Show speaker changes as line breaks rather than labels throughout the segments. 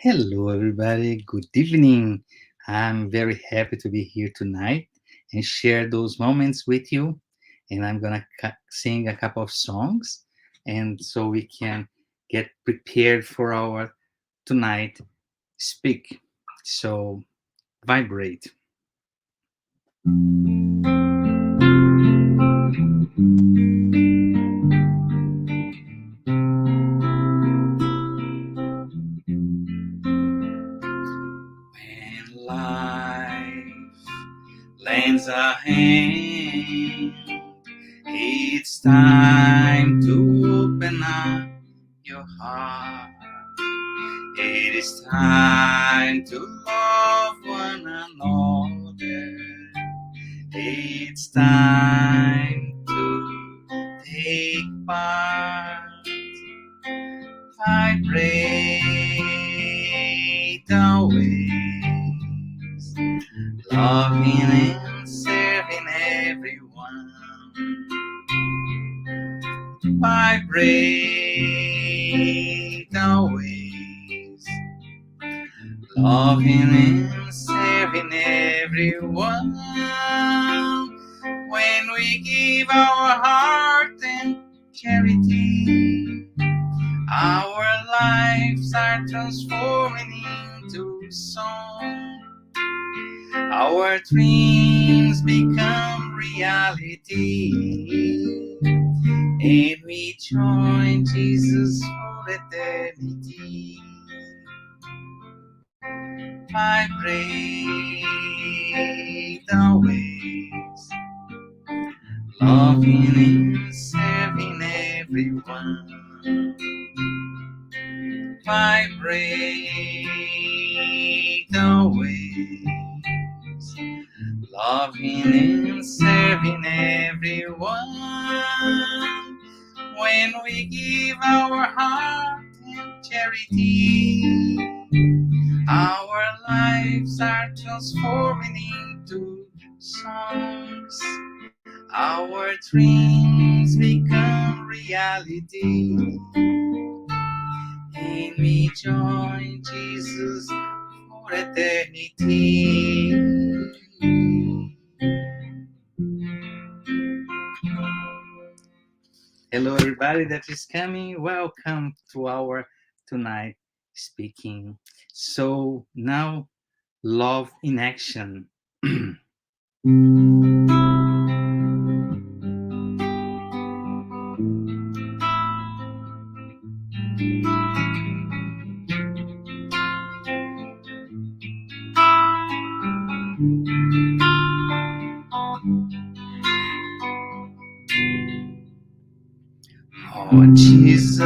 Hello, everybody. Good evening. I'm very happy to be here tonight and share those moments with you. And I'm gonna sing a couple of songs, and so we can get prepared for our tonight speak. So vibrate. When life lends a hand, it's time to open up your heart. It is time to love one another. It's time to take part. Vibrate always, loving and serving everyone. Vibrate always, loving and serving everyone. When we give our heart and charity, our lives are transforming into song. Our dreams become reality, and we join Jesus for eternity. Vibrate always, loving and serving everyone. Vibrate always, loving and serving everyone. When we give our heart and charity, our lives are transforming into songs. Our dreams become reality, and we join Jesus for eternity. Hello, everybody that is coming. Welcome to our tonight speaking. So now, love in action. Oh, Jesus,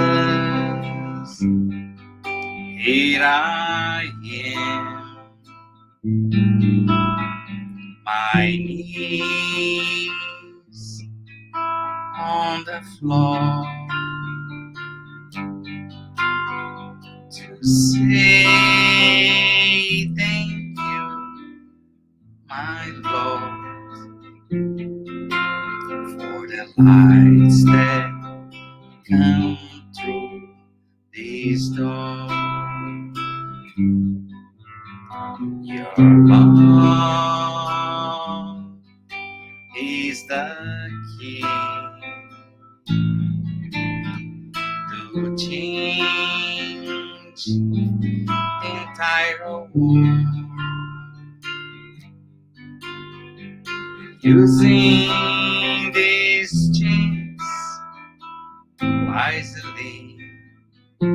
here I am, my knees on the floor, to say thank you, my Lord, for the lights that come through this door. Your love is the key to change the entire world. Using these chains wisely, we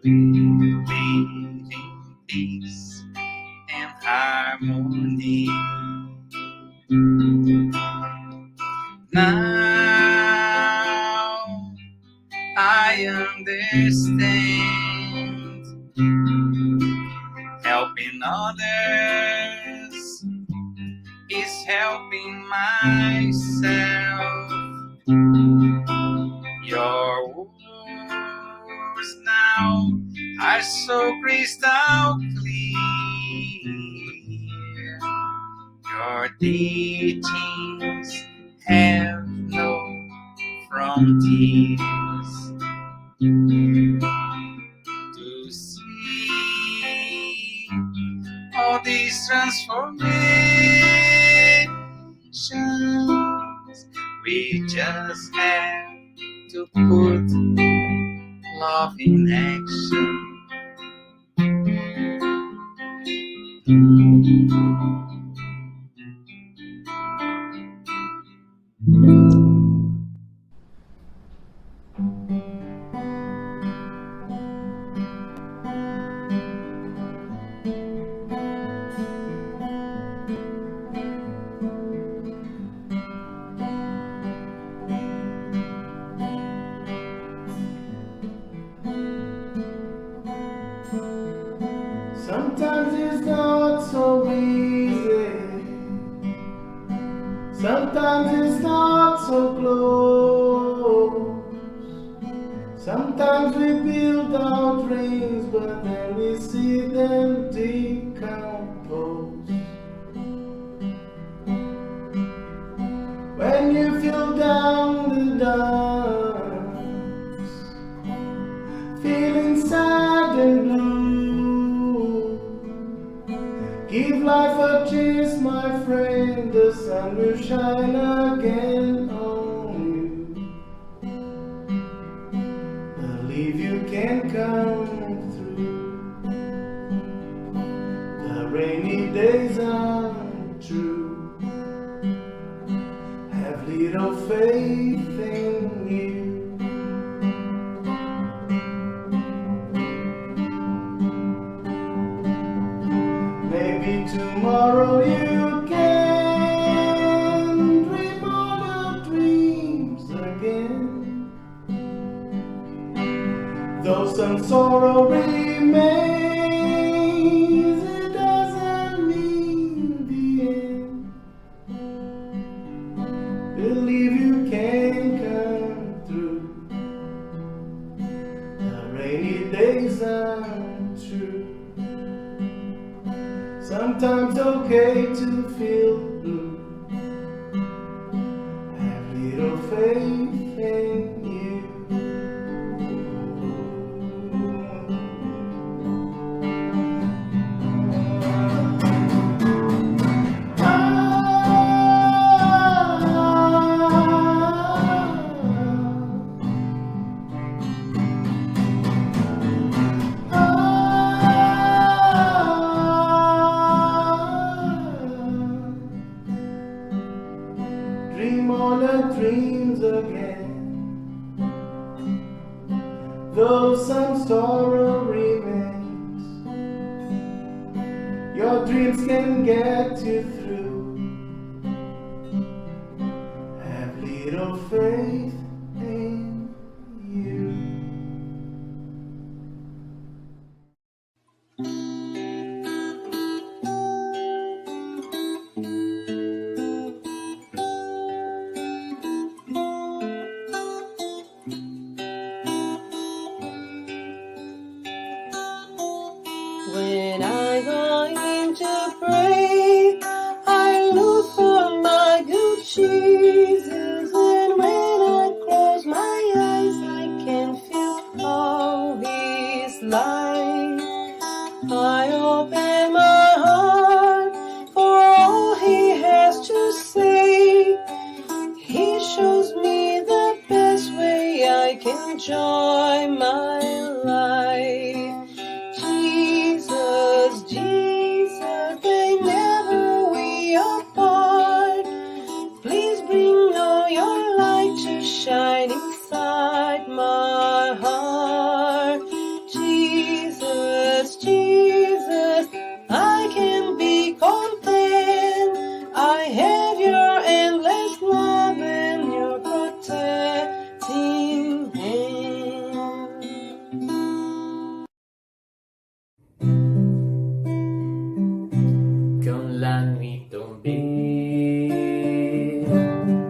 will live in peace and harmony. Now I understand, helping others is helping myself. Your words now are so crystal clear. Your teachings have no frontiers. To these transformations. We just have to put love in action.
Sometimes it's not so easy. Sometimes it's not so close. Sometimes we build our dreams, but then we see them decompose. When you feel down the dumps, feeling sad and blue, give life a chance, my friend. The sun will shine again on you. Believe you can come through. The rainy days are true. Have little faith in you. Maybe tomorrow you can dream all your dreams again. Though some sorrow remains, it doesn't mean the end. Believe you can come through. The rainy days are true. Sometimes okay to feel blue. Have little faith in you. Dream all the dreams again. Though some sorrow remains, your dreams can get you through. Have little faith in you.
When I go in to pray, I look for my good Jesus. And when I close my eyes, I can feel all His light. I open my heart for all He has to say. He shows me the best way I can enjoy my life. Jesus, they never we apart. Please bring all your light to shine inside my heart. Jesus, I can be content. I have your endless love and your protecting hand.
Quand la nuit tombait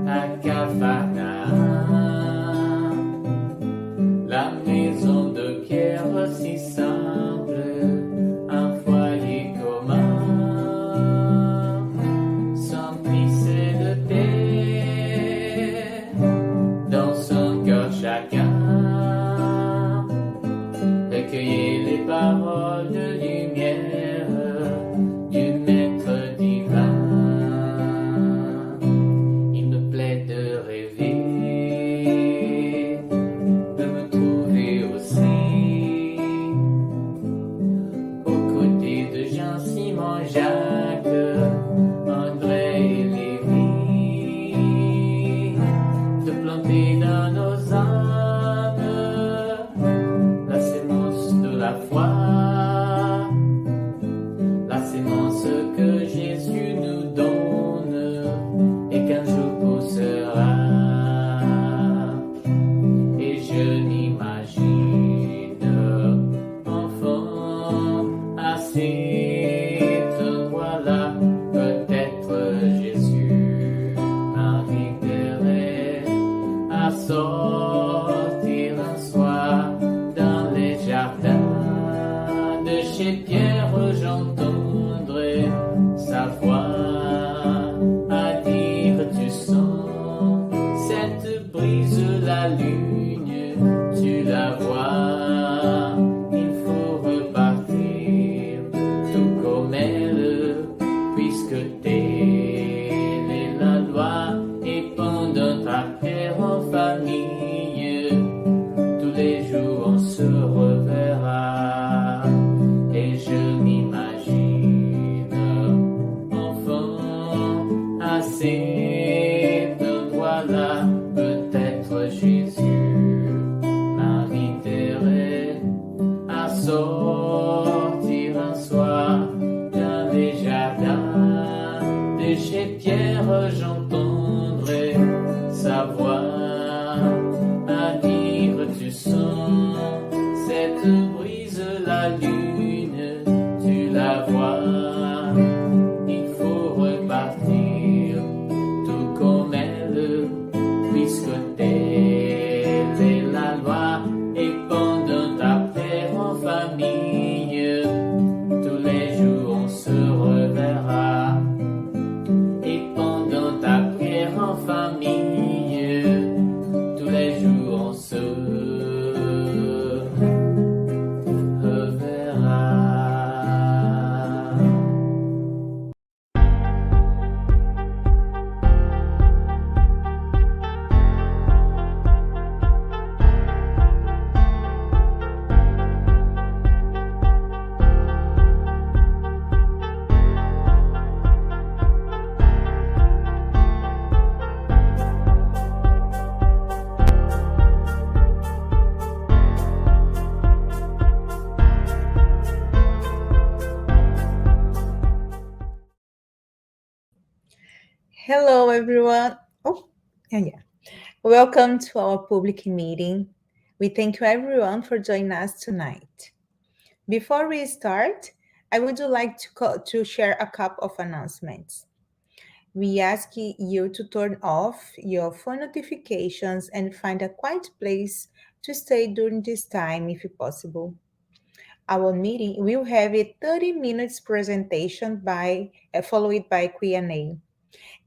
à Capharnaüm, la maison de pierre si simple, un foyer commun, s'emplissait de paix, dans son cœur chacun recueillait les paroles de lumière d'une la foi, la sémence que Jésus nous donne et qu'un jour poussera. Et je m'imagine enfant à cet endroit-là, peut-être Jésus m'inviterait à sortir un soir dans les jardins de chez Pierre. J'entendrai sa voix à dire tu sens cette brise la lune, tu la vois, il faut repartir tout comme elle, puisque telle est la loi. Et pendant ta prière en famille, tous les jours on se reverra. Et je m'imagine enfant à cet endroit-là, peut-être Jésus m'inviterait à sortir un soir dans les jardins de chez Pierre. J'entendrai sa voix à dire tu sens cette brise la lune, tu la vois, il faut repartir tout comme elle, puisque telle est la loi. Et pendant ta prière en famille, tous les jours on se reverra. Et pendant ta prière en famille, tous les jours on se reverra.
Hello, everyone. Oh, yeah. Welcome to our public meeting. We thank you, everyone, for joining us tonight. Before we start, I would like to share a couple of announcements. We ask you to turn off your phone notifications and find a quiet place to stay during this time if possible. Our meeting will have a 30 minutes presentation followed by Q&A.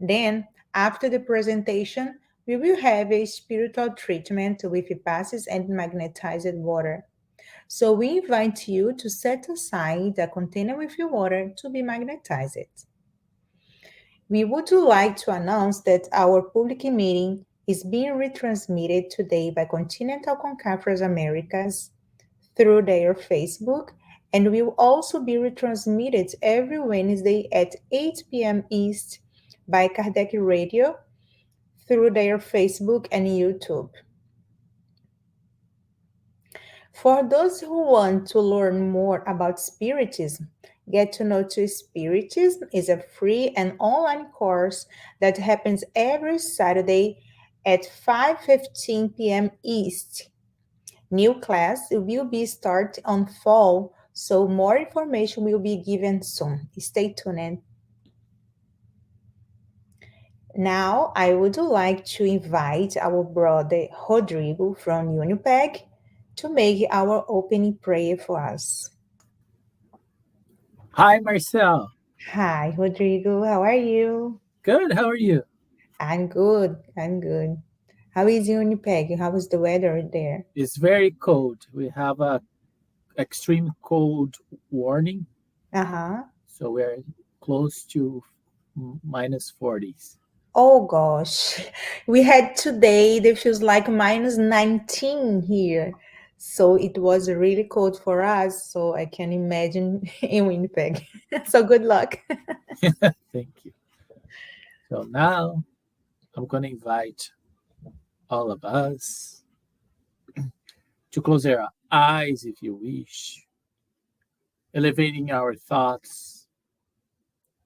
Then, after the presentation, we will have a spiritual treatment with passes and magnetized water. So we invite you to set aside a container with your water to be magnetized. We would like to announce that our public meeting is being retransmitted today by Continental Conference Americas through their Facebook and will also be retransmitted every Wednesday at 8 p.m. East by Kardec Radio through their Facebook and YouTube. For those who want to learn more about Spiritism, Get to Know to Spiritism is a free and online course that happens every Saturday at 5:15 p.m. East. New class will be started on fall, so more information will be given soon. Stay tuned. Now, I would like to invite our brother Rodrigo from Unipeg to make our opening prayer for us.
Hi, Marcel.
Hi, Rodrigo. How are you?
Good. How are you?
I'm good. I'm good. How is Unipeg? How is the weather there?
It's very cold. We have a extreme cold warning,
Uh-huh.
so we're close to minus 40s.
Oh gosh. We had today, it feels like minus 19 here. So it was really cold for us. So I can imagine in Winnipeg. So good luck.
Thank you. So now I'm going to invite all of us to close our eyes if you wish. elevating our thoughts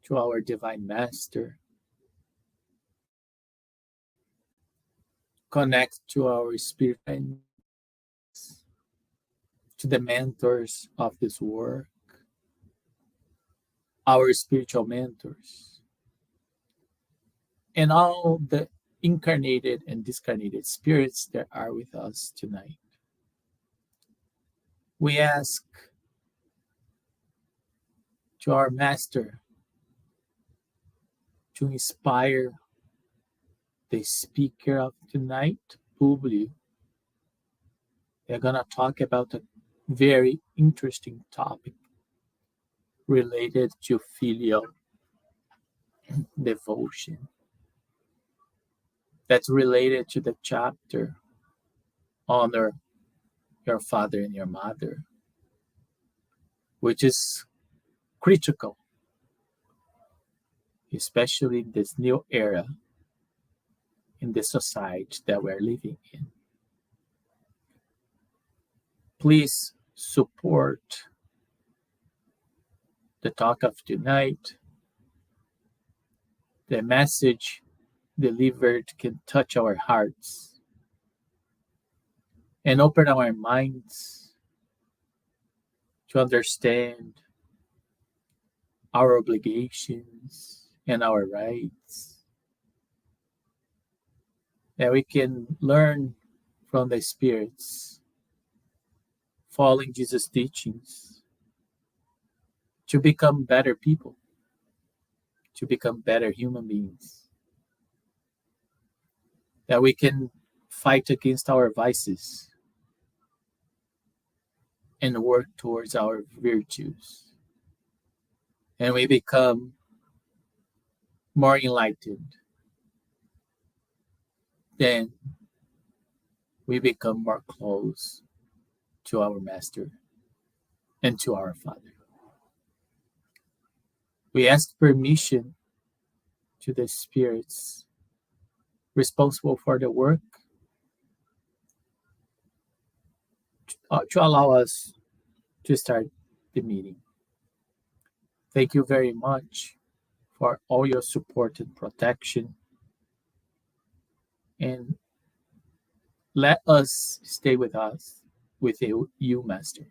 to our Divine Master, connect to our spirit friends, to the mentors of this work, our spiritual mentors, and all the incarnated and discarnated spirits that are with us tonight. We ask to our Master to inspire the speaker of tonight, Publio. They're going to talk about a very interesting topic related to filial devotion. That's related to the chapter Honor Your Father and Your Mother, which is critical, especially in this new era in the society that we're living in. Please support the talk of tonight. The message delivered can touch our hearts and open our minds to understand our obligations and our rights, that we can learn from the spirits, following Jesus' teachings, to become better people, to become better human beings, that we can fight against our vices and work towards our virtues, and we become more enlightened, then we become more close to our Master and to our Father. We ask permission to the spirits responsible for the work to allow us to start the meeting. Thank you very much for all your support and protection. And let us stay with us, with you, Master,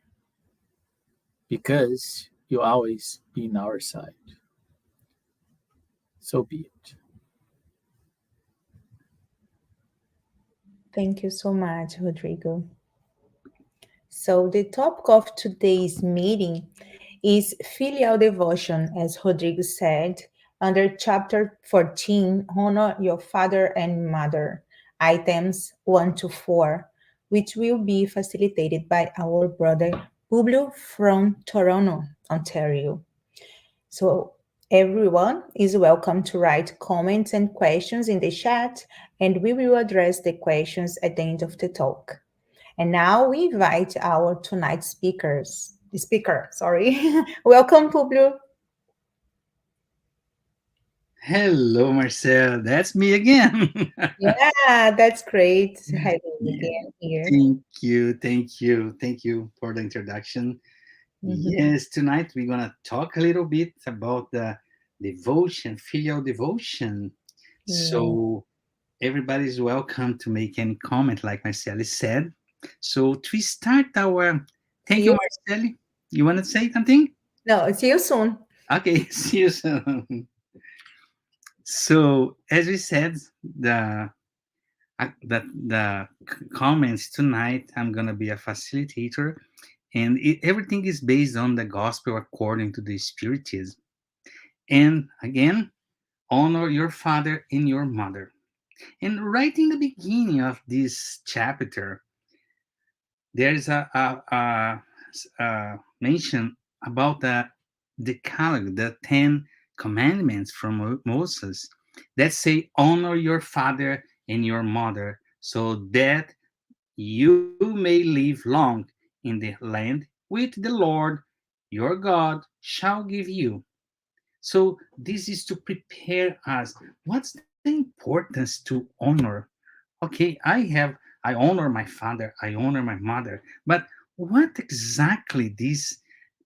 because you always be on our side. So be it.
Thank you so much, Rodrigo. So, the topic of today's meeting is filial devotion, as Rodrigo said, under chapter 14, Honor Your Father and Mother, items 1 to 4, which will be facilitated by our brother Publio from Toronto, Ontario. So, everyone is welcome to write comments and questions in the chat, and we will address the questions at the end of the talk. And now we invite our tonight's speaker. Welcome, Publio.
Hello, Marcel. That's me again.
Yeah, that's great having you
Yeah,
again here.
thank you for the introduction.
Mhm.
Yes, tonight we're gonna talk a little bit about the devotion, filial devotion.
Yeah.
So everybody's welcome to make any comment, like Marceli said. So to start our, thank
See
you,
you.
Marceli. You want to say something?
No, see you soon.
Okay, see you soon. So as we said, the comments tonight, I'm gonna be a facilitator, and everything is based on the gospel according to the Spiritism. And again, honor your father and your mother. And right in the beginning of this chapter, there is a mention about the Decalogue, the 10 Commandments from Moses that say, honor your father and your mother, so that you may live long in the land which the Lord your God shall give you. So this is to prepare us. What's the importance to honor? Okay, I honor my father, I honor my mother, but what exactly this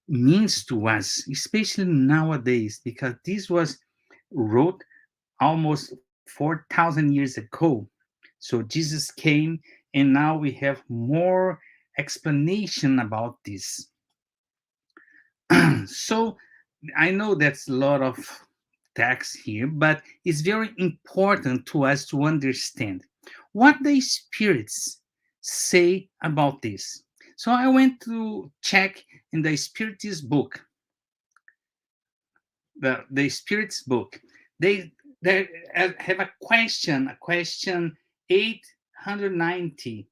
means to us, especially nowadays, because this was wrote almost 4,000 years ago. So Jesus came, and now we have more explanation about this. So I know that's a lot of text here, but it's very important to us to understand what the spirits say about this. So I went to check in the Spiritist book, the Spirits book. They have a question 890.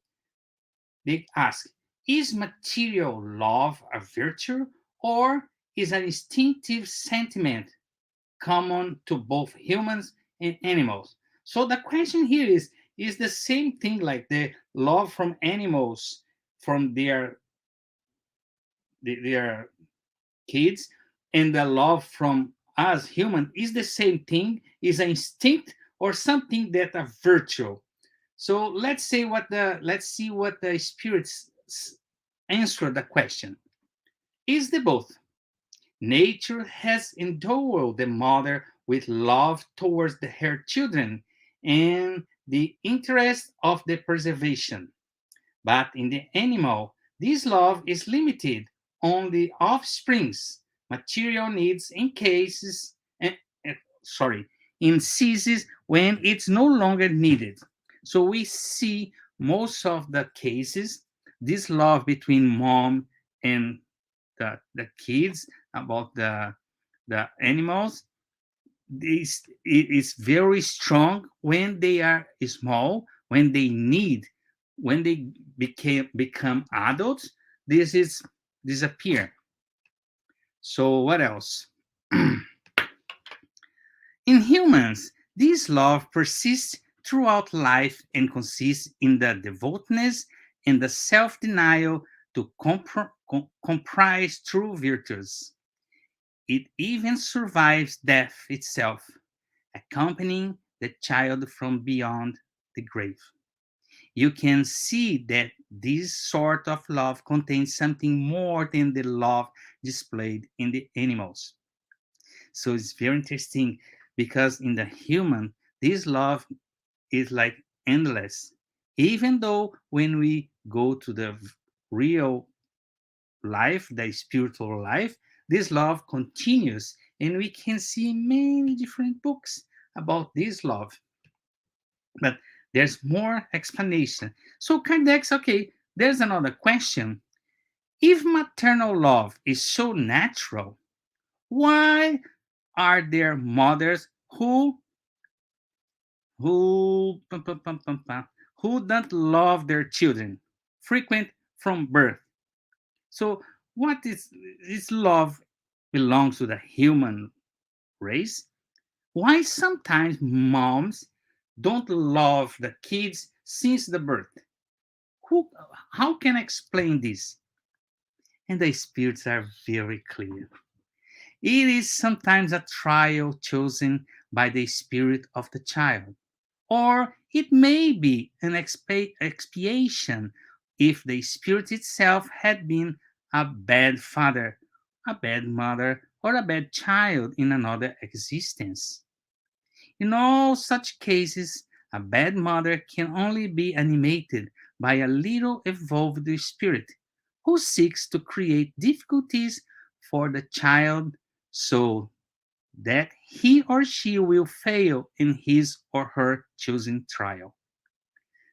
They ask, is material love a virtue or is an instinctive sentiment common to both humans and animals? So the question here is the same thing like the love from animals from their kids and the love from us human is the same thing, is an instinct or something that a virtue. So let's see what the spirits answer the question. Is the both? Nature has endowed the mother with love towards her children and the interest of the preservation. But in the animal, this love is limited on the offspring's material needs in cases, sorry, in ceases when it's no longer needed. So we see most of the cases, this love between mom and the kids about the animals, this it is very strong when they are small, when they need, when they become adults, this is disappear. So what else? In humans, this love persists throughout life and consists in the devoutness and the self-denial to comprise true virtues. It even survives death itself, accompanying the child from beyond the grave. You can see that this sort of love contains something more than the love displayed in the animals. So it's very interesting because in the human, this love is like endless. Even though when we go to the real life, the spiritual life, this love continues, and we can see many different books about this love. But there's more explanation. So Kardec's okay. There's another question. If maternal love is so natural, why are there mothers who who don't love their children, frequent from birth? So what is this love belongs to the human race? Why sometimes moms don't love the kids since the birth? Who, how can I explain this? And the spirits are very clear. It is sometimes a trial chosen by the spirit of the child, or it may be an expiation if the spirit itself had been a bad father, a bad mother, or a bad child in another existence. In all such cases, a bad mother can only be animated by a little evolved spirit who seeks to create difficulties for the child so that he or she will fail in his or her chosen trial.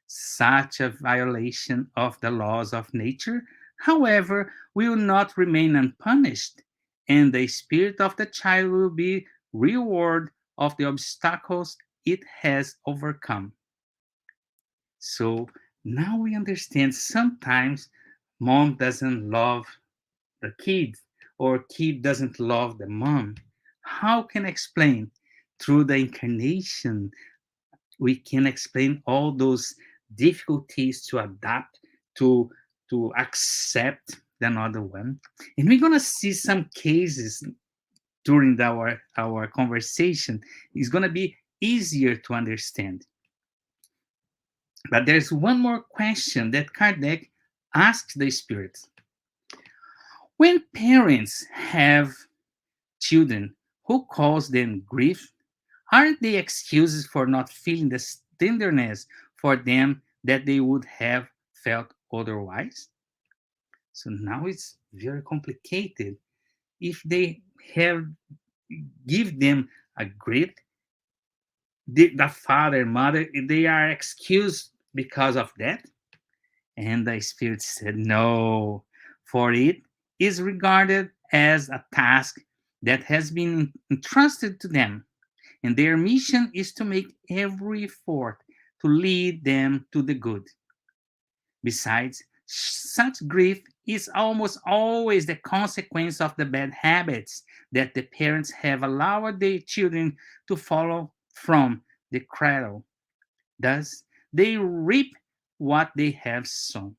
Such a violation of the laws of nature, however, will not remain unpunished, and the spirit of the child will be reward of the obstacles it has overcome. So now we understand sometimes mom doesn't love the kid or kid doesn't love the mom. How can I explain? Through the incarnation, we can explain all those difficulties to adapt, to to accept the another one. And we're gonna see some cases during our conversation. It's gonna be easier to understand. But there's one more question that Kardec asked the spirit. When parents have children who cause them grief, aren't they excuses for not feeling the tenderness for them that they would have felt otherwise? So now it's very complicated. If they have give them a grief, the father, mother, they are excused because of that. And the Spirit said, no, for it is regarded as a task that has been entrusted to them, and their mission is to make every effort to lead them to the good. Besides, such grief is almost always the consequence of the bad habits that the parents have allowed their children to follow from the cradle. Thus, they reap what they have sown.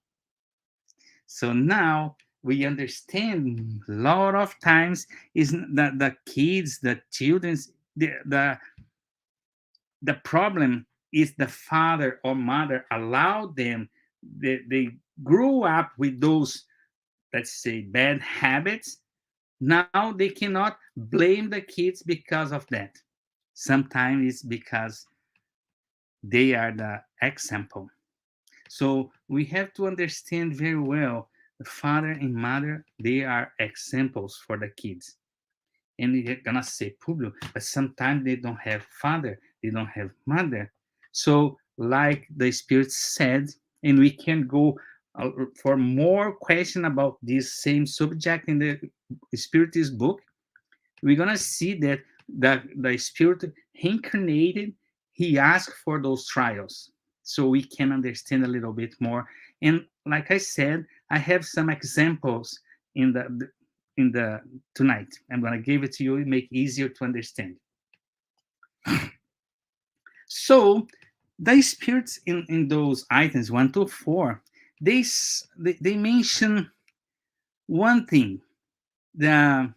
So now we understand a lot of times is that the kids, the children's, the problem is the father or mother allowed them, they grew up with those, let's say, bad habits. Now they cannot blame the kids because of that. Sometimes it's because they are the example. So we have to understand very well the father and mother, they are examples for the kids. And you're gonna say, Publio, but sometimes they don't have father, they don't have mother. So, like the Spirit said, and we can go for more question about this same subject in the Spiritist book, we're gonna see that the Spirit incarnated, he asked for those trials, so we can understand a little bit more. And like I said, I have some examples in the tonight. I'm gonna give it to you. It make it easier to understand. So the spirits in those items 1 to 4, they mention one thing. The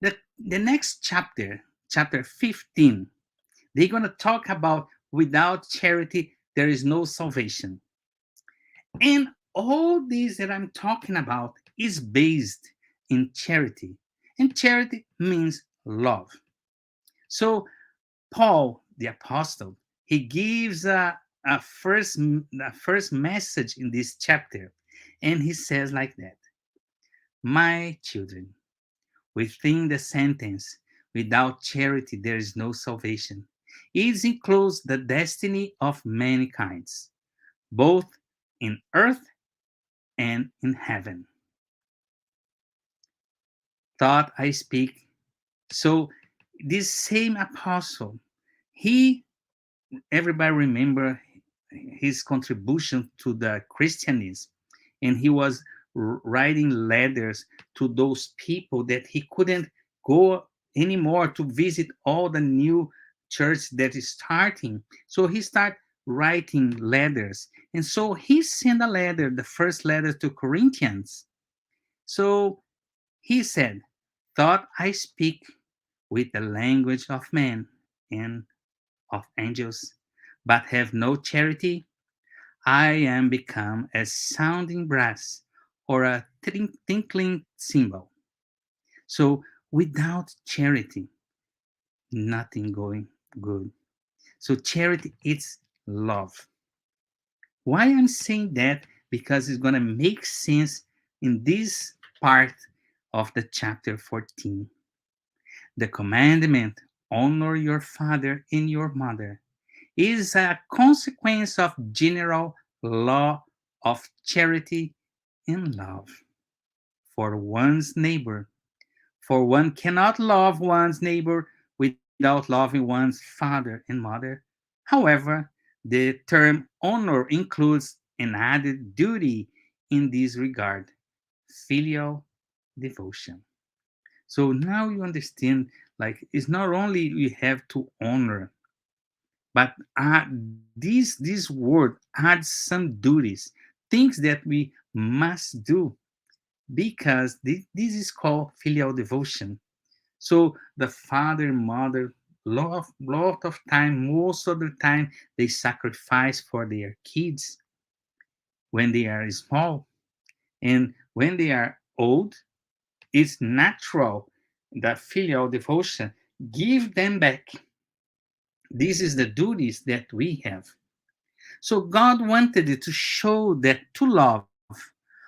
the next chapter, chapter 15, they're going to talk about without charity, there is no salvation. And all these that I'm talking about is based in charity. And charity means love. So Paul, the apostle, he gives a first message in this chapter. And he says like that, my children, within the sentence, without charity, there is no salvation. It includes the destiny of mankind's, both in earth and in heaven. Thought I speak. So this same apostle, he, everybody remember his contribution to the Christianism, and he was writing letters to those people that he couldn't go anymore to visit all the new church that is starting. So he started writing letters, and so he sent a letter, the first letter to Corinthians. So he said, thought I speak with the language of men and of angels, but have no charity, I am become a sounding brass or a tinkling cymbal. So without charity, nothing going good. So charity is love. Why I'm saying that? Because it's gonna make sense in this part of the chapter 14. The commandment, honor your father and your mother, is a consequence of general law of charity and love for one's neighbor. For one cannot love one's neighbor without loving one's father and mother. However, the term honor includes an added duty in this regard, filial devotion. So now you understand, like, it's not only we have to honor, but this word adds some duties, things that we must do, because this is called filial devotion. So the father and mother, lot of time, most of the time, they sacrifice for their kids when they are small. And when they are old, it's natural that filial devotion give them back. This is the duties that we have. So God wanted it to show that to love,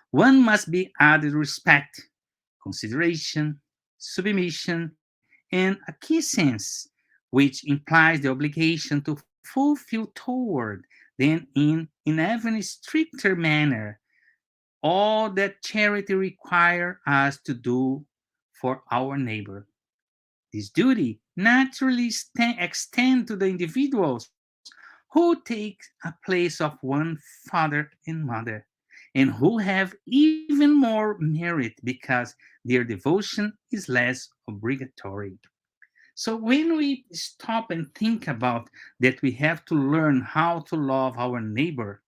one must be added respect, consideration, submission, and acquiescence, which implies the obligation to fulfill toward them in even stricter manner all that charity requires us to do for our neighbor. This duty naturally extends to the individuals who take a place of one father and mother, and who have even more merit because their devotion is less obligatory. So when we stop and think about that we have to learn how to love our neighbor,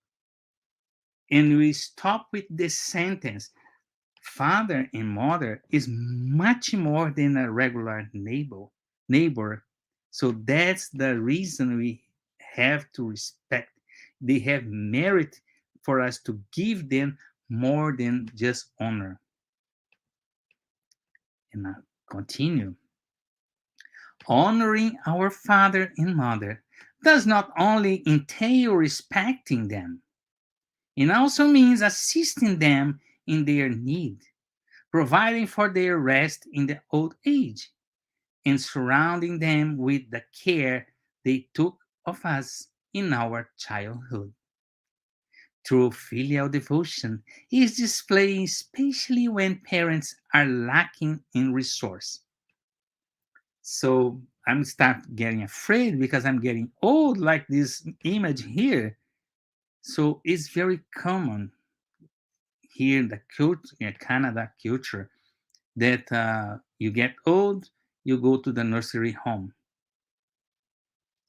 and we stop with this sentence, father and mother is much more than a regular neighbor. So that's the reason we have to respect. They have merit for us to give them more than just honor. And I continue. Honoring our father and mother does not only entail respecting them, it also means assisting them in their need, providing for their rest in the old age, and surrounding them with the care they took of us in our childhood. True filial devotion is displayed especially when parents are lacking in resource. So I'm start getting afraid because I'm getting old, like this image here. So it's very common here in the culture, in Canada culture, that you get old, you go to the nursery home.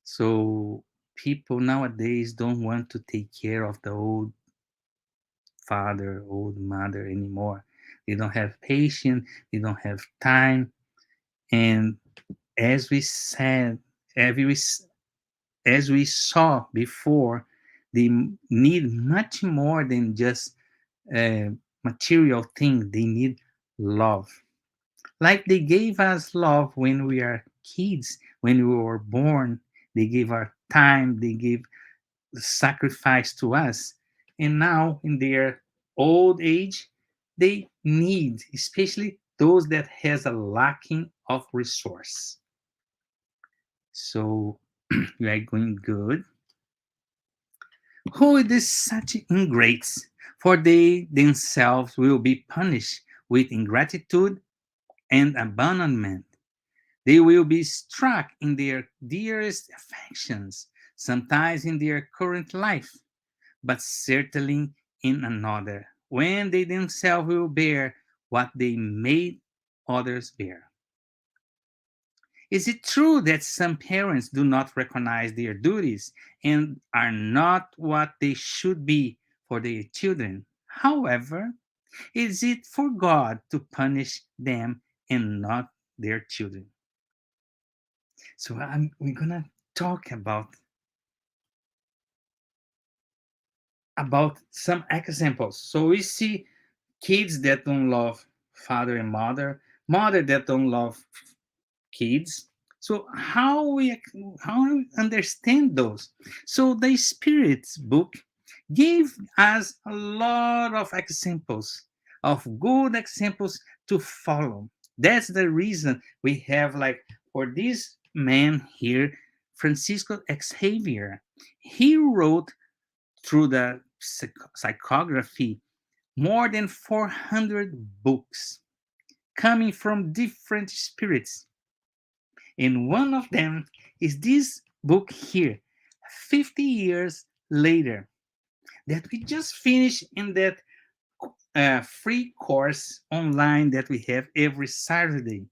So people nowadays don't want to take care of the old father, old mother anymore. They don't have patience, they don't have time. And as we said, every, as we saw before, they need much more than just material things. They need love. Like they gave us love when we are kids, when we were born. They gave our time, they gave sacrifice to us. And now in their old age, they need, especially those that has a lacking of resource. So we are going good. Who is such ingrates? For they themselves will be punished with ingratitude and abandonment. They will be struck in their dearest affections, sometimes in their current life, but certainly in another, when they themselves will bear what they made others bear. Is it true that some parents do not recognize their duties and are not what they should be for their children? However, is it for God to punish them and not their children? So we're gonna talk about some examples. So we see kids that don't love father and mother that don't love kids. So how we understand those? So the Spirit's book gave us a lot of examples, of good examples to follow. That's the reason we have, like, for this man here, Francisco Xavier. He wrote through the psychography more than 400 books coming from different spirits. And one of them is this book here, 50 years later, that we just finished in that free course online that we have every Saturday.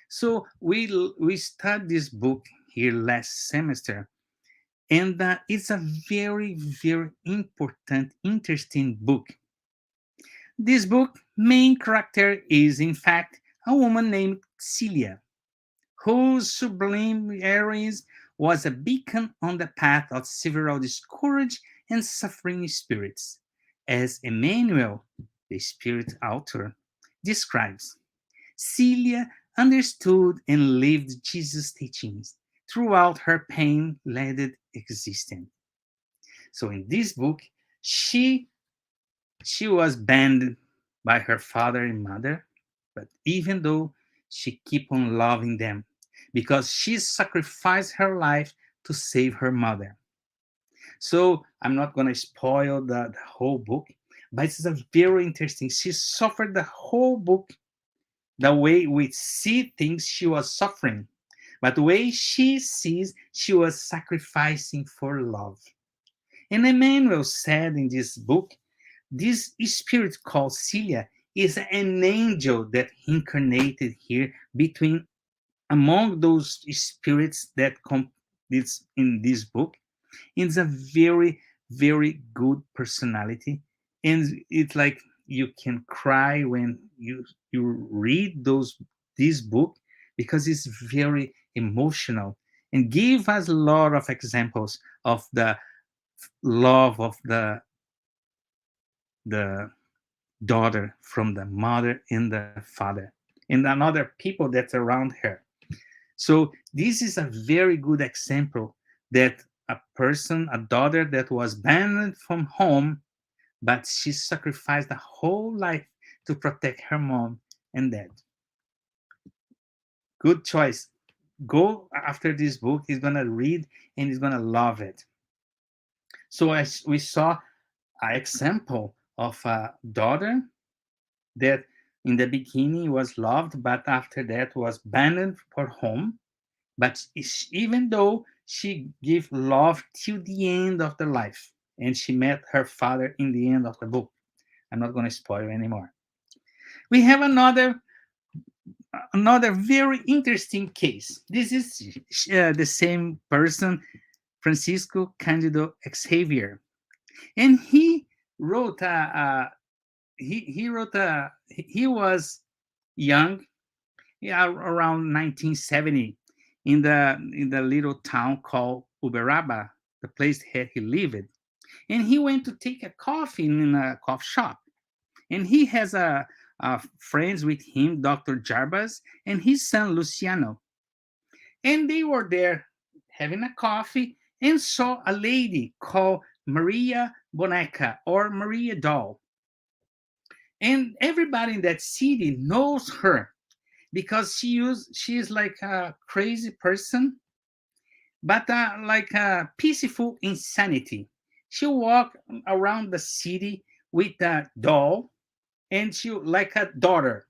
So we start this book here last semester, and it's a very, very important, interesting book. This book main character is in fact a woman named Celia, whose sublime heroism was a beacon on the path of several discouraged and suffering spirits, as Emmanuel the spirit author, describes Celia understood and lived Jesus' teachings throughout her pain-laden existence. So in this book, she she was banned by her father and mother, but even though she kept on loving them because she sacrificed her life to save her mother. So I'm not going to spoil the whole book, but it's a very interesting. She suffered the whole book the way we see things she was suffering, but the way she sees she was sacrificing for love. And Emmanuel said in this book, this spirit called Celia is an angel that incarnated here between among those spirits that come this in this book. It's a very, very good personality. And it's like you can cry when you read this book because it's very emotional and give us a lot of examples of the love of the daughter from the mother and the father and another people that's around her. So this is a very good example that a person, a daughter that was banned from home, but she sacrificed the whole life to protect her mom and dad. Good choice. Go after this book. He's gonna read and he's gonna love it. So as we saw an example of a daughter that in the beginning was loved, but after that was banned for home. But even though she gave love till the end of the life, and she met her father in the end of the book. I'm not going to spoil anymore. We have another very interesting case. This is the same person, Francisco Candido Xavier, and he wrote he was young, yeah, around 1970, in the little town called Uberaba, the place that he lived. And he went to take a coffee in a coffee shop. And he has a friends with him, Dr. Jarbas, and his son Luciano. And they were there having a coffee and saw a lady called Maria Boneca or Maria Doll. And everybody in that city knows her because she is like a crazy person, but like a peaceful insanity. She walk around the city with a doll, and she like a daughter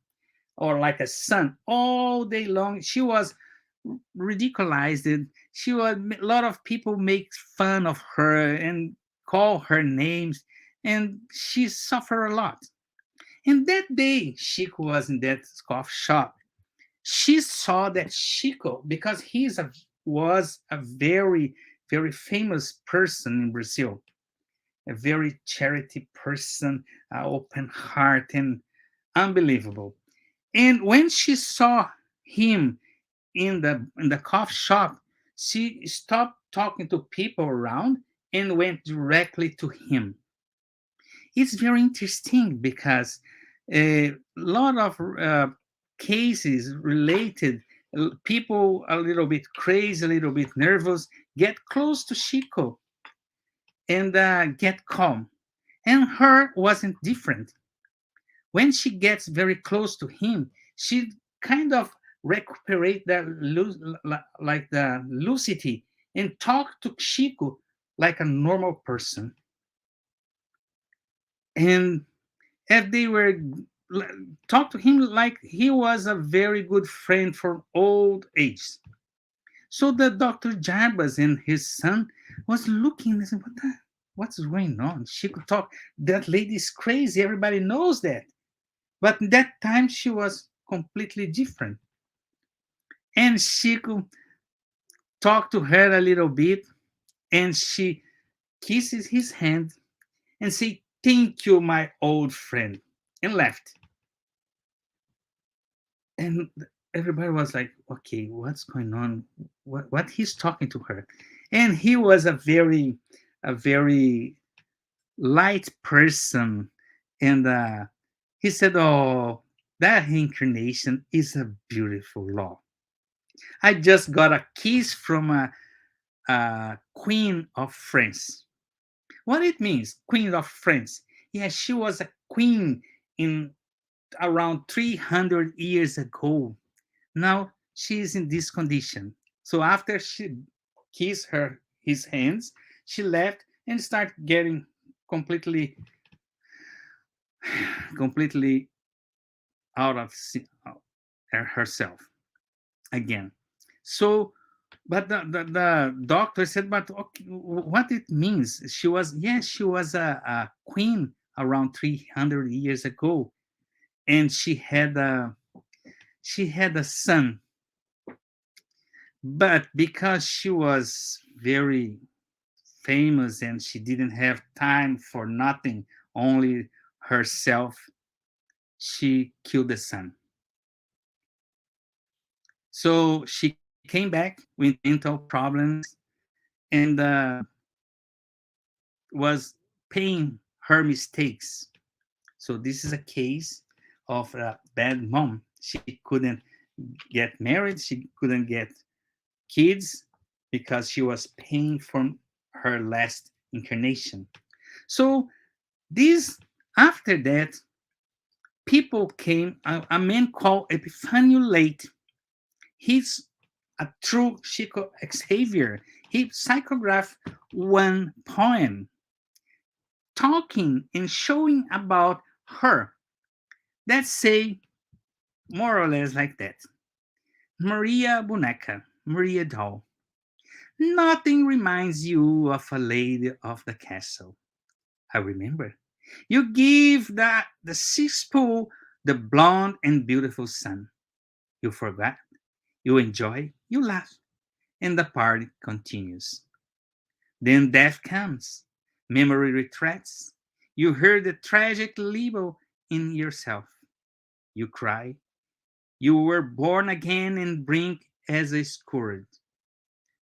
or like a son all day long. She was ridiculized. She was a lot of people make fun of her and call her names, and she suffered a lot. And that day, Chico was in that coffee shop. She saw that Chico, because was a very, very famous person in Brazil, a very charity person, open heart, and unbelievable. And when she saw him in the coffee shop, she stopped talking to people around and went directly to him. It's very interesting because a lot of cases related, people a little bit crazy, a little bit nervous, get close to Chico and get calm. And her wasn't different. When she gets very close to him, she kind of recuperate like the lucidity and talk to Chico like a normal person. And if they were talk to him like he was a very good friend from old age. So the Dr. Jarbas and his son was looking and said, what's going on? She could talk. That lady is crazy. Everybody knows that. But that time she was completely different. And she could talk to her a little bit, and she kisses his hand and say, "Thank you, my old friend," and left. And everybody was like, okay, what's going on? What he's talking to her? And he was a very light person, and He said, "Oh, that reincarnation is a beautiful law. I just got a kiss from a queen of France." What it means, queen of France? Yeah, she was a queen in around 300 years ago. Now she is in this condition. So after she kissed his hands, she left and started getting completely completely out of herself again. So, but the doctor said, but okay, what it means? She was, yes, she was a queen around 300 years ago, and she had a son, but because she was very famous and she didn't have time for nothing, only herself, she killed the son. So she came back with mental problems and was paying her mistakes. So this is a case of a bad mom. She couldn't get married, she couldn't get kids because she was paying for her last incarnation. So this after that, people came. A man called Epifanio Late. He's a true Chico Xavier. He psychographed one poem talking and showing about her that say more or less like that. Maria Boneca, Maria Doll. Nothing reminds you of a lady of the castle. I remember. You give the six pool the blonde and beautiful sun. You forgot, you enjoy, you laugh, and the party continues. Then death comes, memory retreats. You hear the tragic libel in yourself. You cry. You were born again and bring as a scourge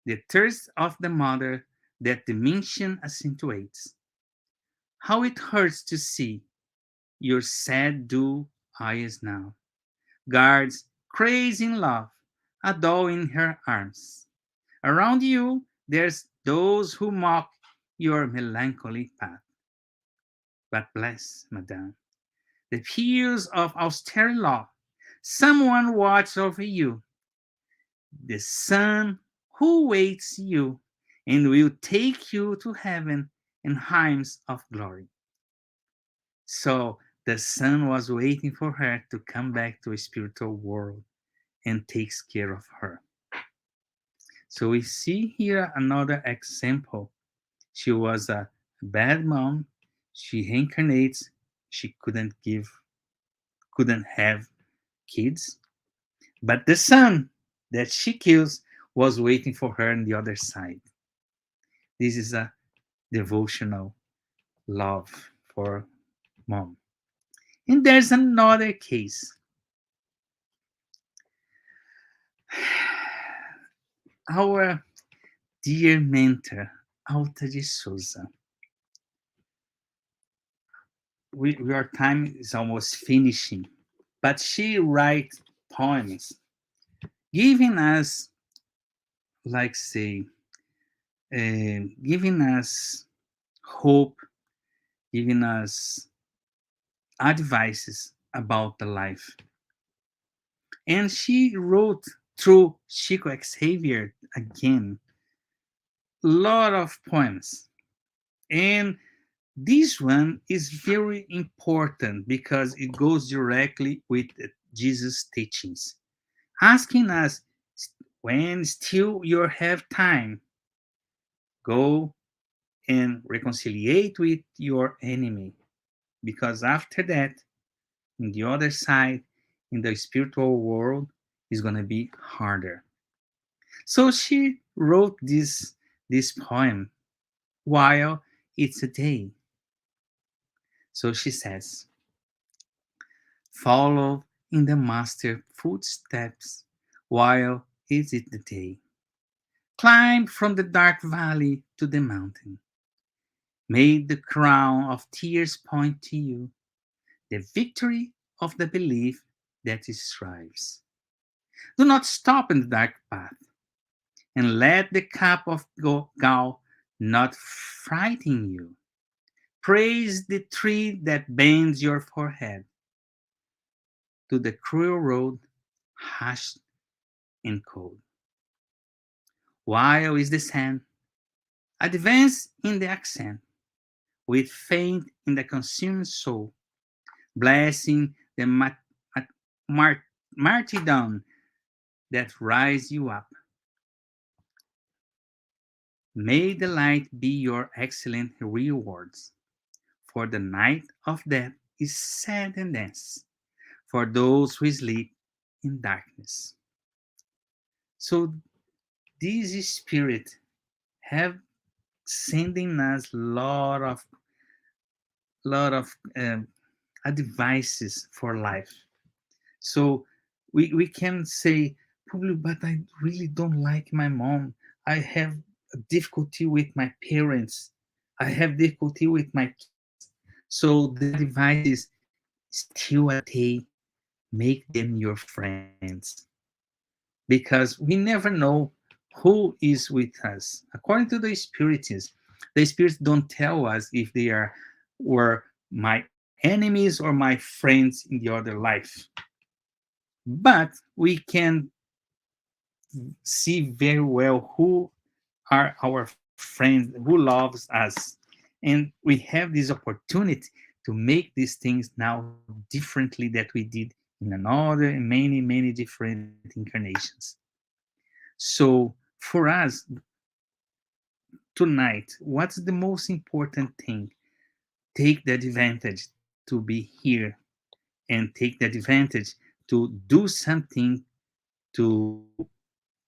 the thirst of the mother that dimension accentuates. How it hurts to see your sad dull eyes now. Guards crazy in love, a doll in her arms. Around you, there's those who mock your melancholy path. But bless, madame, the peers of austere law. Someone watch over you, the Son who waits you and will take you to heaven in hymns of glory. So the Son was waiting for her to come back to a spiritual world and takes care of her. So we see here another example. She was a bad mom. She reincarnates. She couldn't have kids. But the son that she kills was waiting for her on the other side. This is a devotional love for mom. And there's another case. Our dear mentor, Alta de Souza. Our time is almost finishing, but she writes poems giving us, like say, giving us hope, giving us advices about the life. And she wrote through Chico Xavier again a lot of poems. And this one is very important because it goes directly with Jesus' teachings, asking us when still you have time, go and reconciliate with your enemy. Because after that, in the other side, in the spiritual world, is going to be harder. So she wrote this poem while it's a day. So she says, follow in the master footsteps while is it the day. Climb from the dark valley to the mountain. May the crown of tears point to you. the victory of the belief that it strives. Do not stop in the dark path, and let the cup of gall not frighten you. Praise the tree that bends your forehead to the cruel road, hushed and cold. While is the sand, advance in the accent, with faith in the consumed soul, blessing the mar- martyrdom that rise you up. May the light be your excellent rewards, for the night of death is sad and dense for those who sleep in darkness. So this spirit have sending us lot of advices for life. So we can say, probably, but I really don't like my mom. I have difficulty with my parents. I have difficulty with my kids. So the advices still a day, make them your friends, because we never know who is with us. According to the spirits don't tell us if they are were my enemies or my friends in the other life. But we can see very well who are our friends, who loves us. And we have this opportunity to make these things now differently that we did in another and many different incarnations. So for us tonight, what's the most important thing? Take the advantage to be here and take the advantage to do something to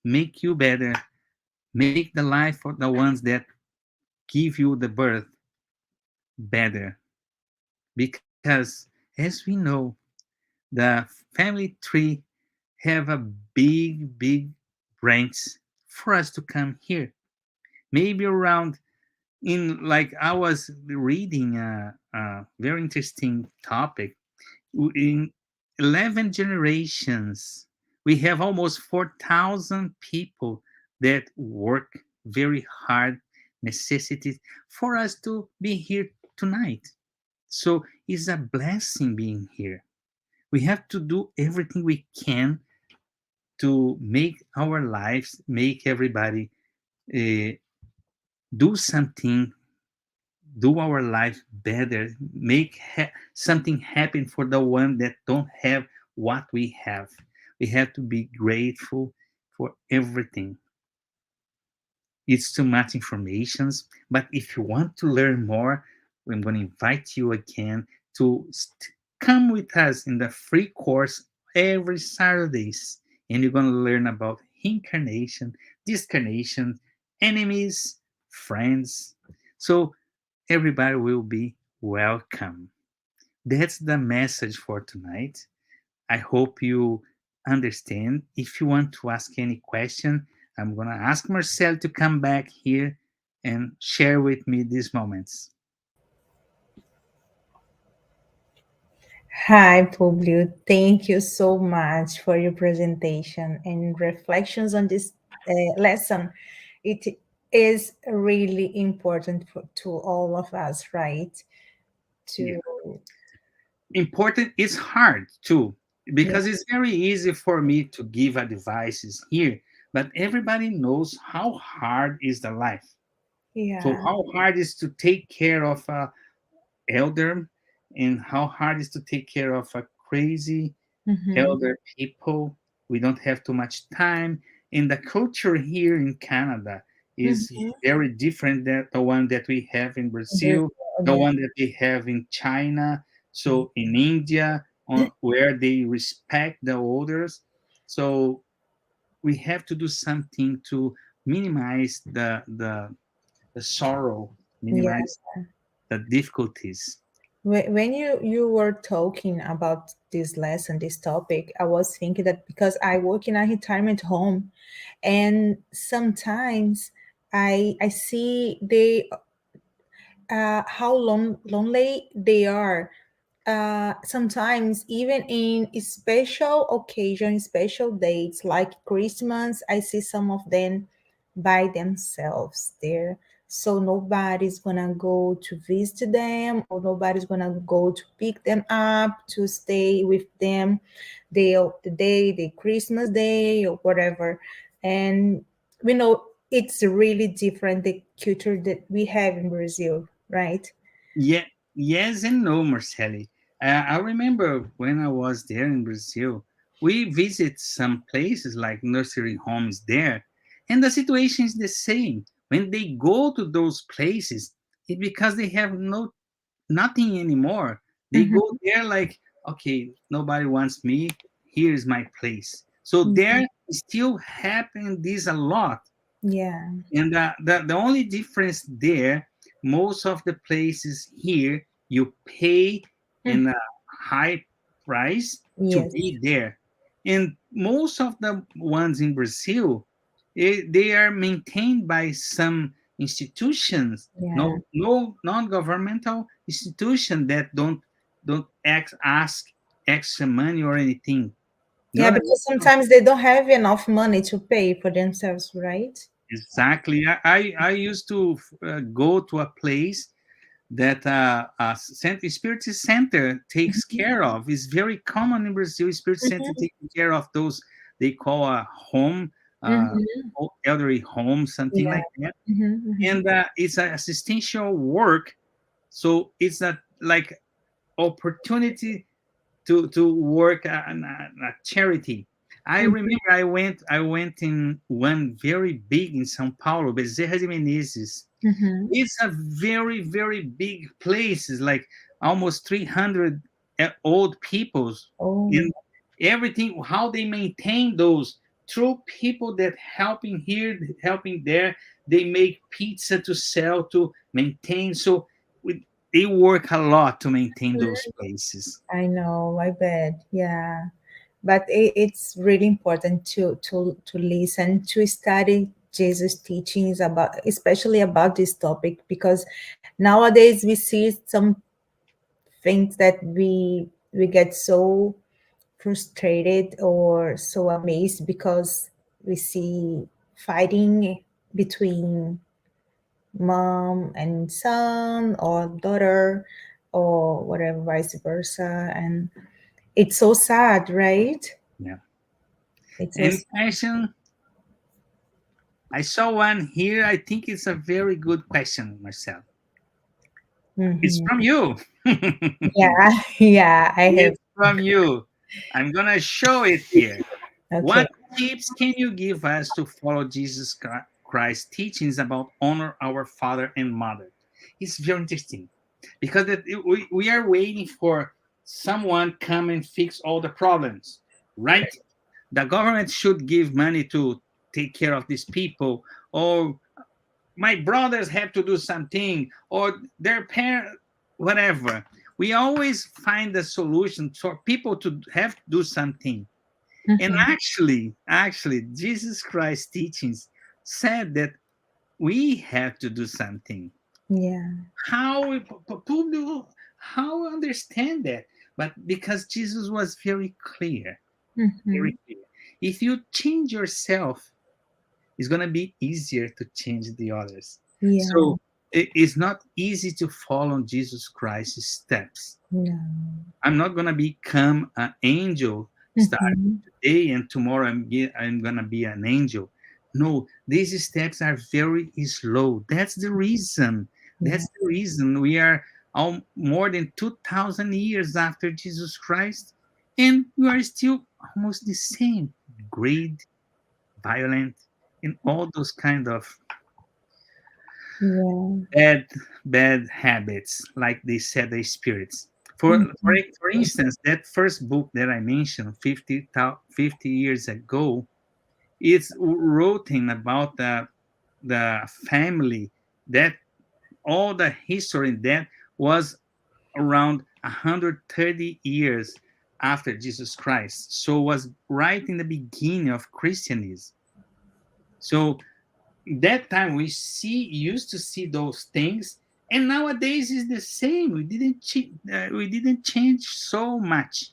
make you better, make the life of the ones that give you the birth better. Because as we know, the family tree have a big branch for us to come here. Maybe around in like I was reading a very interesting topic. In 11 generations, we have almost 4,000 people that work very hard, necessities for us to be here tonight. So it's a blessing being here. We have to do everything we can to make our lives, make everybody uh, do something, do our life better, make something happen for the one that don't have what we have. We have to be grateful for everything. It's too much information, but if you want to learn more, I'm going to invite you again to come with us in the free course every Saturdays, and you're going to learn about incarnation, discarnation, enemies, friends. So everybody will be welcome. That's the message for tonight. I hope you understand. If you want to ask any question, I'm going to ask Marcel to come back here and share with me these moments.
Hi, Publio. Thank you so much for your presentation and reflections on this lesson. It is really important to all of us, right?
Yeah.
To
Important is hard too,
yeah,
because it's very easy for me to give advices here, but everybody knows how hard is the life. So
yeah,
how hard is to take care of a elder, and how hard is to take care of a crazy
mm-hmm,
elder people. We don't have too much time. And the culture here in Canada is
mm-hmm.
very different than the one that we have in Brazil, the
Yeah,
one that we have in China, so in India, where they respect the elders. So we have to do something to minimize the sorrow,
yeah.
minimize the difficulties.
When you were talking about this lesson, this topic, I was thinking that because I work in a retirement home, and sometimes I see they how lonely they are sometimes even in special occasions, special dates like Christmas, I see some of them by themselves there. So nobody's gonna go to visit them, or nobody's gonna go to pick them up to stay with them the day, the Christmas day or whatever. And we know it's really different, the culture that we have in Brazil, right?
Yeah, yes and no, Marceli. I remember when I was there in Brazil, we visit some places like nursery homes there, and the situation is the same. When they go to those places, it's because they have nothing anymore. They
Mhm.
go there like, okay, nobody wants me. Here is my place. So
Mhm.
there still happen this a lot.
Yeah.
And the only difference there, most of the places here, you pay
Mm.
in a high price to
Yes.
be there. And most of the ones in Brazil, they are maintained by some institutions,
Yeah.
no non-governmental institution that don't ask extra money or anything. You know
Yeah,
what I
because
mean?
sometimes they don't have enough money to pay for themselves, right?
Exactly. I used to go to a place that Spiritist Center takes
Mhm.
care of. It's very common in Brazil. Spirit Center
Mhm.
taking care of those they call a home, uh,
Mhm.
elderly home, something
Yeah.
like that.
Mhm. Mhm.
And it's an assistential work, so it's a like opportunity to work a charity. I
Mhm.
remember I went in one very big in São Paulo, Bezerra de Menezes.
Mhm.
It's a very very big place. It's like almost 300 old peoples,
Oh.
and everything how they maintain those through people that helping here, helping there. They make pizza to sell to maintain. So they work a lot to maintain those places.
I know, I bet. Yeah. But it's really important to listen, to study Jesus' teachings about, especially about this topic, because nowadays we see some things that we get so frustrated or so amazed because we see fighting between mom and son or daughter or whatever, vice versa. And it's so sad, right?
Yeah.
It's so
And
sad.
question, I saw one here. I think it's a very good question, Marcel. It's
Mhm.
from you.
Yeah. Yeah, I have.
It's from you. I'm gonna show it here.
Okay.
What tips can you give us to follow Jesus Christ's teachings about honor our father and mother? It's very interesting because we are waiting for someone come and fix all the problems, right? The government should give money to take care of these people, or my brothers have to do something, or their parents, whatever. We always find a solution for people to have to do something. And
Mhm.
actually, Jesus Christ's teachings said that we have to do something.
Yeah.
How understand that? But because Jesus was
Mhm.
very clear. If you change yourself, it's gonna be easier to change the others.
Yeah.
So it's not easy to follow Jesus Christ's steps.
No.
I'm not gonna become an angel starting
Mhm.
today and tomorrow I'm gonna be an angel. No, these steps are very slow. That's the reason.
Yeah.
That's the reason we are more than 2,000 years after Jesus Christ, and we are still almost the same. Greed, violent, and all those kind of
Yeah.
bad habits, like they said, the spirits.
Mhm.
For instance, that first book that I mentioned 50 years ago, it's written about the family, that all the history that was around 130 years after Jesus Christ. So it was right in the beginning of Christianism. So that time we used to see those things, And nowadays is the same. We didn't change so much,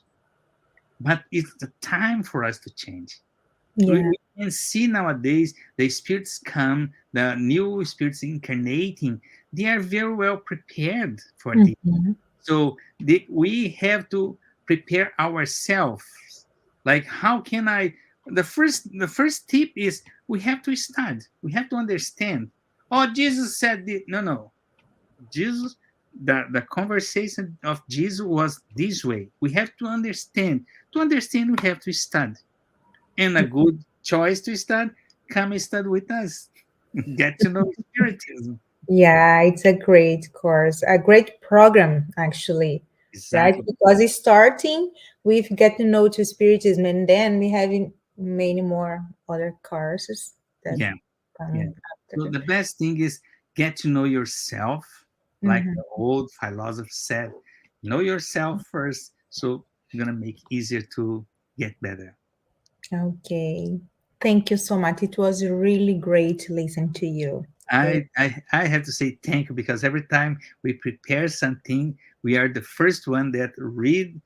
but it's the time for us to change. we,
Yeah.
we can see nowadays the spirits come, the new spirits incarnating, they are very well prepared for this.
Mhm.
So we have to prepare ourselves. Like, how can I? The first tip is we have to study. We have to understand. Oh, Jesus said this. No, no. Jesus, the conversation of Jesus was this way. We have to understand. To understand, we have to study. And a good choice to study, come study with us. Get to know Spiritism.
Yeah, it's a great course, a great program, actually, right?
Exactly.
Because it's starting with get to know to Spiritism, and then we having many more other courses that
Yeah. Yeah.
come
So
after.
the best thing is get to know yourself, like
Mhm.
the old philosopher said, know yourself first. So it's gonna make it easier to get better.
Okay. Thank you so much. It was really great to listen to you.
I have to say thank you because every time we prepare something, we are the first one that read.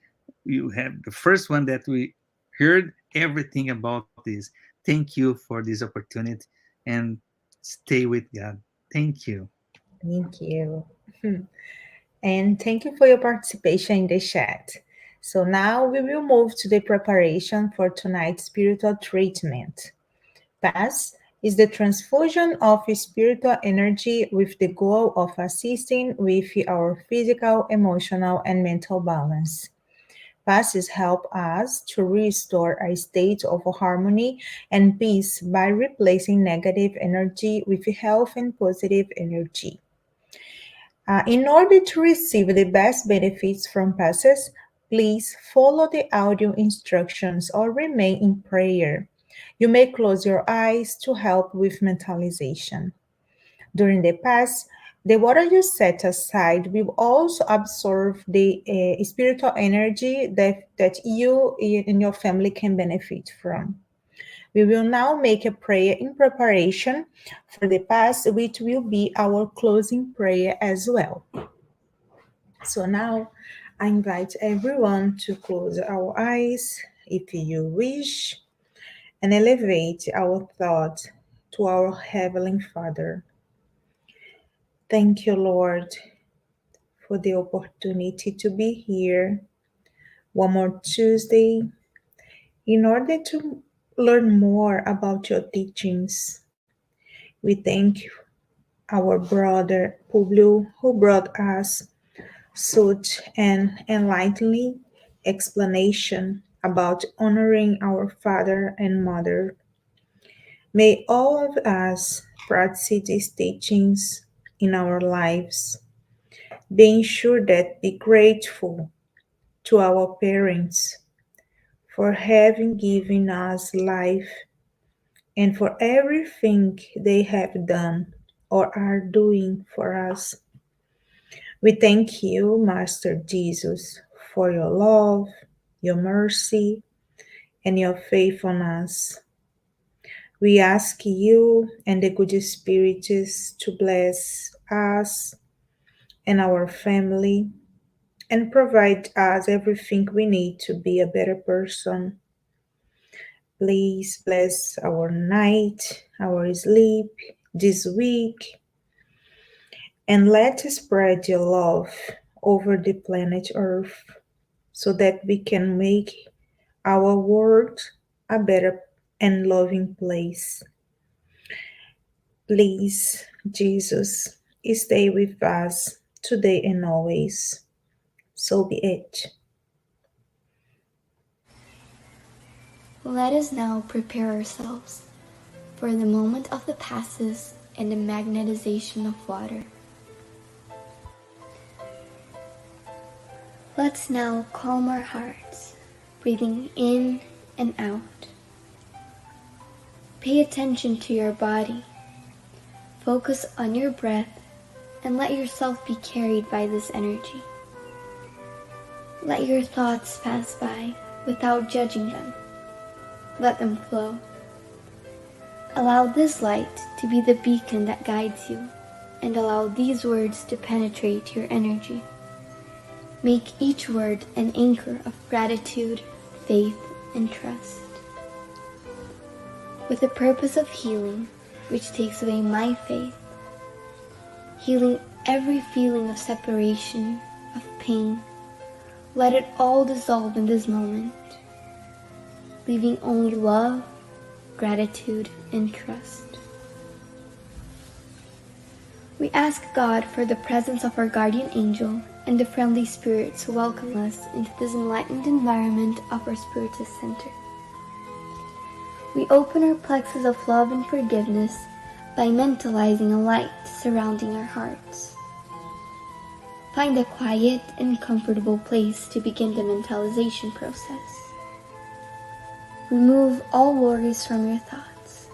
You have the first one that we heard everything about this. Thank you for this opportunity and stay with God. Thank you.
Thank you. And thank you for your participation in the chat. So now we will move to the preparation for tonight's spiritual treatment. PAS is the transfusion of spiritual energy with the goal of assisting with our physical, emotional, and mental balance. PASes help us to restore a state of harmony and peace by replacing negative energy with health and positive energy. In order to receive the best benefits from passes, please follow the audio instructions or remain in prayer. You may close your eyes to help with mentalization. During the pass, the water you set aside will also absorb the spiritual energy that you and your family can benefit from. We will now make a prayer in preparation for the pass, which will be our closing prayer as well. So now I invite everyone to close our eyes if you wish and elevate our thoughts to our Heavenly Father. Thank you, Lord, for the opportunity to be here one more Tuesday in order to learn more about your teachings. We thank our brother Publio who brought us such an enlightening explanation about honoring our father and mother. May all of us practice these teachings in our lives, being sure that be grateful to our parents for having given us life and for everything they have done or are doing for us. We thank you, Master Jesus, for your love, your mercy, and your faithfulness. We ask you and the good spirits to bless us and our family and provide us everything we need to be a better person. Please bless our night, our sleep this week, and let us spread your love over the planet Earth so that we can make our world a better and loving place. Please, Jesus, stay with us today and always. So be it.
Let us now prepare ourselves for the moment of the passes and the magnetization of water. Let's now calm our hearts, breathing in and out. Pay attention to your body. Focus on your breath and let yourself be carried by this energy. Let your thoughts pass by without judging them. Let them flow. Allow this light to be the beacon that guides you, and allow these words to penetrate your energy. Make each word an anchor of gratitude, faith, and trust. With the purpose of healing, which takes away my faith, healing every feeling of separation, of pain, let it all dissolve in this moment, leaving only love, gratitude, and trust. We ask God for the presence of our guardian angel and the friendly spirits who welcome us into this enlightened environment of our Spiritist Center. We open our plexus of love and forgiveness by mentalizing a light surrounding our hearts. Find a quiet and comfortable place to begin the mentalization process. Remove all worries from your thoughts.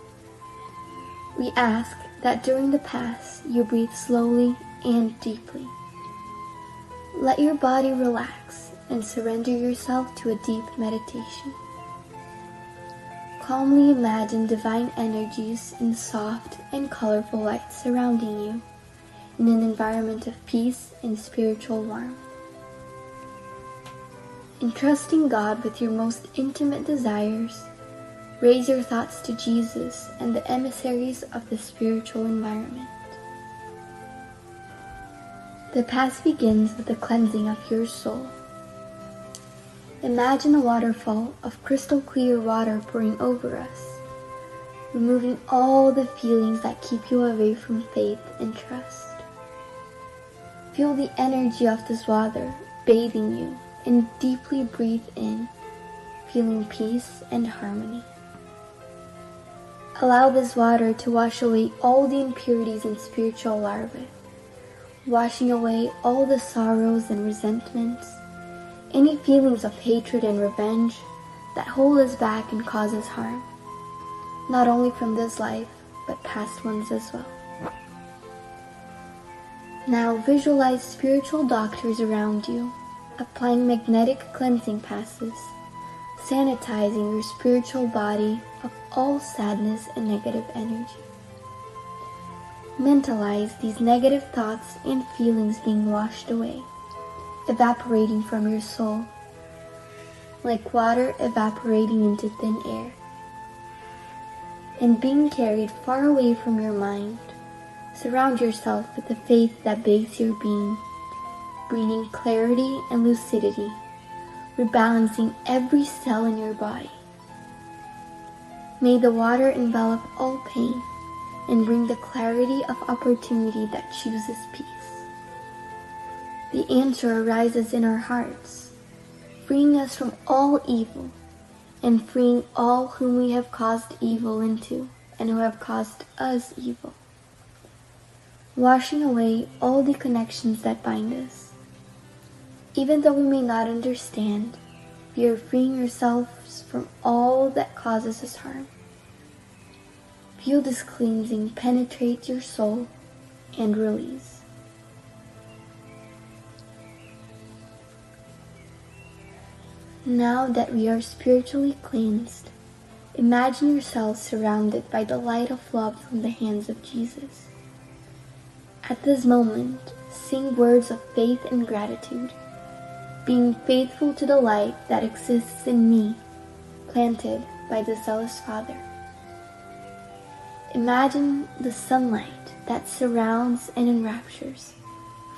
We ask that during the pass you breathe slowly and deeply. Let your body relax and surrender yourself to a deep meditation. Calmly imagine divine energies in soft and colorful light surrounding you in an environment of peace and spiritual warmth. Entrusting God with your most intimate desires, raise your thoughts to Jesus and the emissaries of the spiritual environment. The pass begins with the cleansing of your soul. Imagine a waterfall of crystal clear water pouring over us, removing all the feelings that keep you away from faith and trust. Feel the energy of this water bathing you and deeply breathe in, feeling peace and harmony. Allow this water to wash away all the impurities and spiritual larvae, washing away all the sorrows and resentments, any feelings of hatred and revenge that hold us back and cause us harm, not only from this life, but past ones as well. Now visualize spiritual doctors around you, applying magnetic cleansing passes, sanitizing your spiritual body of all sadness and negative energy. Mentalize these negative thoughts and feelings being washed away, evaporating from your soul, like water evaporating into thin air, and being carried far away from your mind. Surround yourself with the faith that bathes your being, bringing clarity and lucidity, rebalancing every cell in your body. May the water envelop all pain and bring the clarity of opportunity that chooses peace. The answer arises in our hearts, freeing us from all evil and freeing all whom we have caused evil into and who have caused us evil, washing away all the connections that bind us. Even though we may not understand, we are freeing ourselves from all that causes us harm. Feel this cleansing penetrate your soul and release. Now that we are spiritually cleansed, imagine yourself surrounded by the light of love from the hands of Jesus. At this moment, sing words of faith and gratitude, being faithful to the light that exists in me, planted by the zealous Father. Imagine the sunlight that surrounds and enraptures,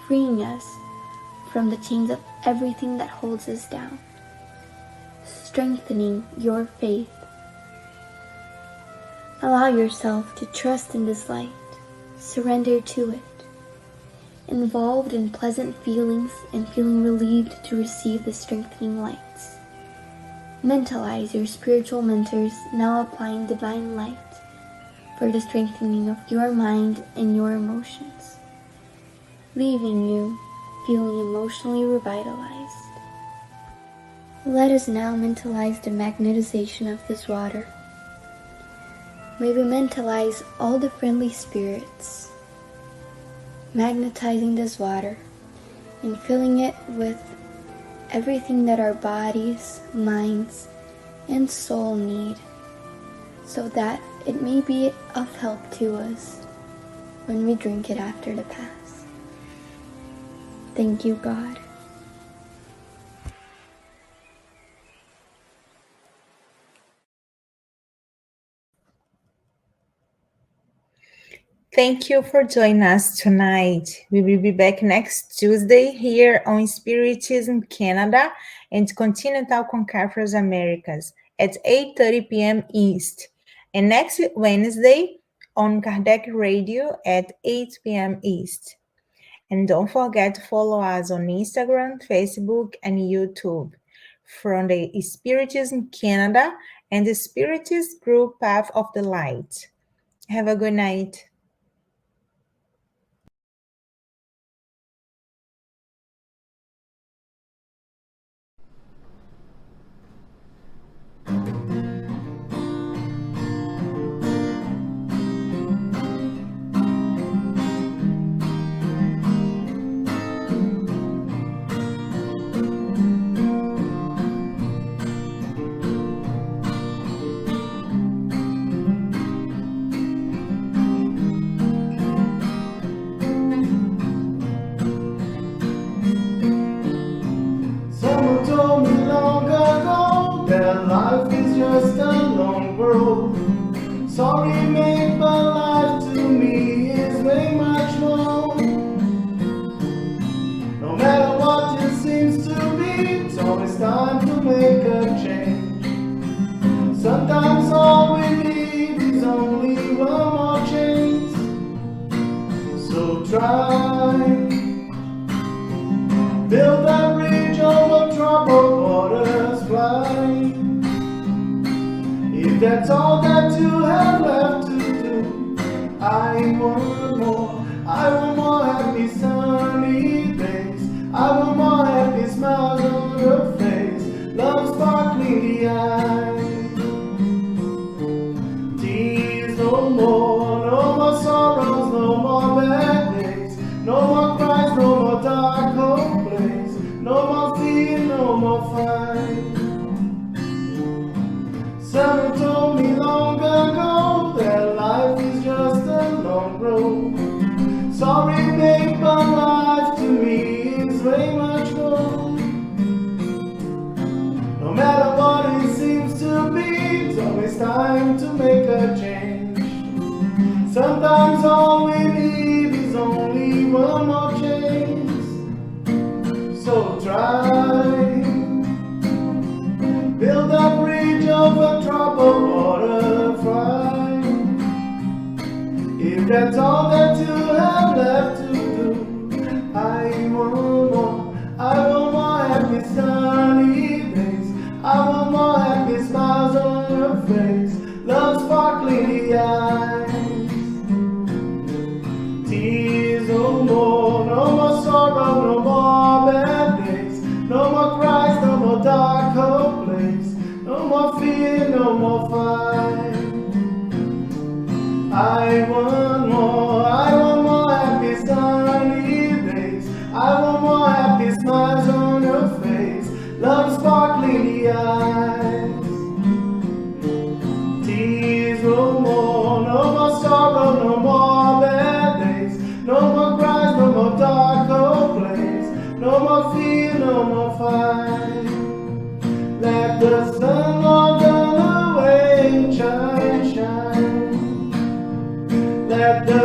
freeing us from the chains of everything that holds us down, strengthening your faith. Allow yourself to trust in this light, surrender to it, involved in pleasant feelings and feeling relieved to receive the strengthening lights. Mentalize your spiritual mentors now applying divine light for the strengthening of your mind and your emotions, leaving you feeling emotionally revitalized. Let us now mentalize the magnetization of this water. May we mentalize all the friendly spirits, magnetizing this water and filling it with everything that our bodies, minds, and soul need, so that it may be of help to us. when we drink it after the pass. Thank you, God.
Thank you for joining us tonight. We will be back next Tuesday here on Spiritism Canada and Continental Conference Americas at 8:30 p.m. East. And next Wednesday on Kardec Radio at 8 p.m. East. And don't forget to follow us on Instagram, Facebook, and YouTube from the Spiritism Canada and the Spiritist group Path of the Light. Have a good night.
Someone told me long ago that life is just a long road. Sorry, mate, but life to me is way much more. No matter what it seems to be, it's always time to make a change. Sometimes all we need is only one more chance. So try, build a bridge over troubled waters, fly. If that's all that you have left to do, I want more. I want more happy sunny days. I want more happy smiles on your face. Love sparkling the eyes. Tears no more, no more sorrows, no more bad days. No more cries, no more dark home place. No more fear, no more fight. Someone told me long ago that life is just a long road. Sorry, babe, but life to me is way much more. No matter what it seems to be, it's always time to make a change. Sometimes all we need is only one more chance. So try, build a bridge over troubled water, fly. If that's all that you have left to do, I want more. I want more happy sunny days. I want more happy smiles on your face. Love sparkling the eyes. Tears no more, no more sorrow, no more bad days. No more cries, no more dark home place. No more fear, no more fight. I want more happy sunny days. I want more happy smiles on your face. Love sparkling the eyes. Tears no more sorrow, no more bad days. No more cries, no more dark home place. No more fear, no more fight. Let the sun walk on the way, shine, shine. Let the